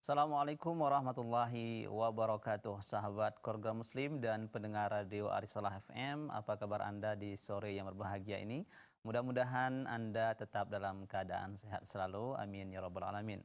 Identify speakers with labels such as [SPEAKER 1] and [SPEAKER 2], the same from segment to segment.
[SPEAKER 1] Assalamualaikum warahmatullahi wabarakatuh, sahabat keluarga muslim dan pendengar radio Arisalah FM. Apa kabar Anda di sore yang berbahagia ini? Mudah-mudahan Anda tetap dalam keadaan sehat selalu. Amin ya rabbal alamin.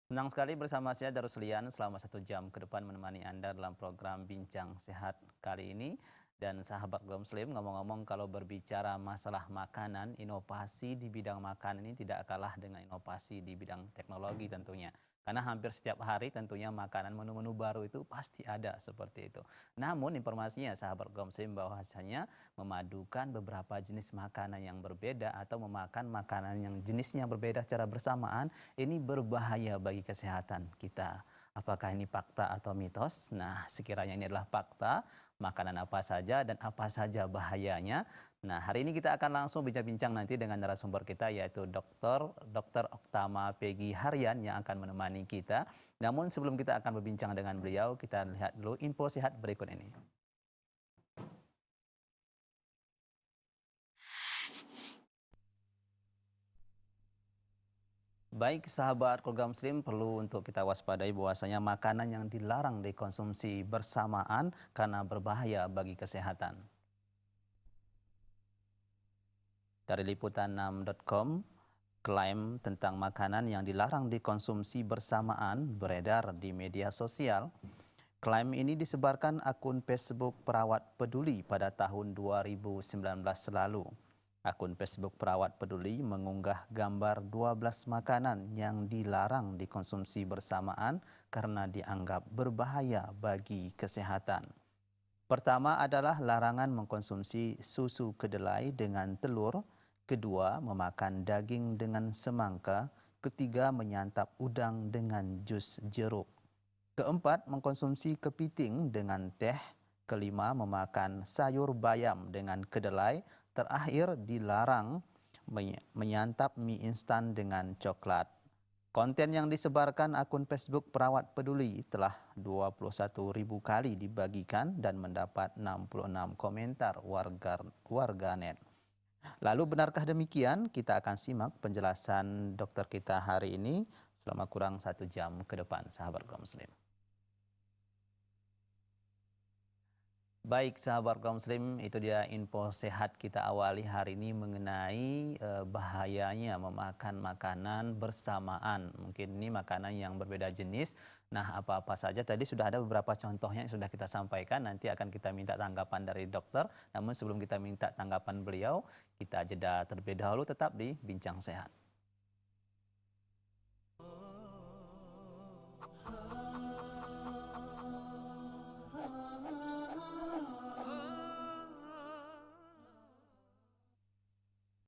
[SPEAKER 1] Senang sekali bersama saya Daruslian selama 1 jam ke depan menemani Anda dalam program Bincang Sehat kali ini. Dan sahabat keluarga muslim, ngomong-ngomong kalau berbicara masalah makanan, inovasi di bidang makanan ini tidak kalah dengan inovasi di bidang teknologi tentunya. Karena hampir setiap hari tentunya makanan menu-menu baru itu pasti ada seperti itu. Namun informasinya sahabat kaum muslim bahwasanya memadukan beberapa jenis makanan yang berbeda atau memakan makanan yang jenisnya berbeda secara bersamaan ini berbahaya bagi kesehatan kita. Apakah ini fakta atau mitos? Nah, sekiranya ini adalah fakta, makanan apa saja dan apa saja bahayanya. Nah, hari ini kita akan langsung bincang-bincang nanti dengan narasumber kita yaitu Dr. Oktama Peggy Haryan yang akan menemani kita. Namun sebelum kita akan berbincang dengan beliau, kita lihat dulu info sehat berikut ini. Baik sahabat keluarga muslim, perlu untuk kita waspadai bahwasanya makanan yang dilarang dikonsumsi bersamaan karena berbahaya bagi kesehatan. Dari liputan6.com, klaim tentang makanan yang dilarang dikonsumsi bersamaan beredar di media sosial. Klaim ini disebarkan akun Facebook Perawat Peduli pada tahun 2019 lalu. Akun Facebook Perawat Peduli mengunggah gambar 12 makanan yang dilarang dikonsumsi bersamaan karena dianggap berbahaya bagi kesehatan. Pertama adalah larangan mengkonsumsi susu kedelai dengan telur. Kedua, memakan daging dengan semangka. Ketiga, menyantap udang dengan jus jeruk. Keempat, mengkonsumsi kepiting dengan teh. Kelima, memakan sayur bayam dengan kedelai. Terakhir, dilarang menyantap mie instan dengan coklat. Konten yang disebarkan akun Facebook Perawat Peduli telah 21.000 kali dibagikan dan mendapat 66 komentar warganet. Lalu benarkah demikian? Kita akan simak penjelasan dokter kita hari ini selama kurang 1 jam ke depan, sahabat kaum muslim. Baik sahabat kaum muslim, itu dia info sehat kita awali hari ini mengenai bahayanya memakan makanan bersamaan. Mungkin ini makanan yang berbeda jenis. Nah, apa-apa saja tadi sudah ada beberapa contohnya yang sudah kita sampaikan. Nanti akan kita minta tanggapan dari dokter. Namun sebelum kita minta tanggapan beliau, kita jeda terlebih dahulu tetap di Bincang Sehat.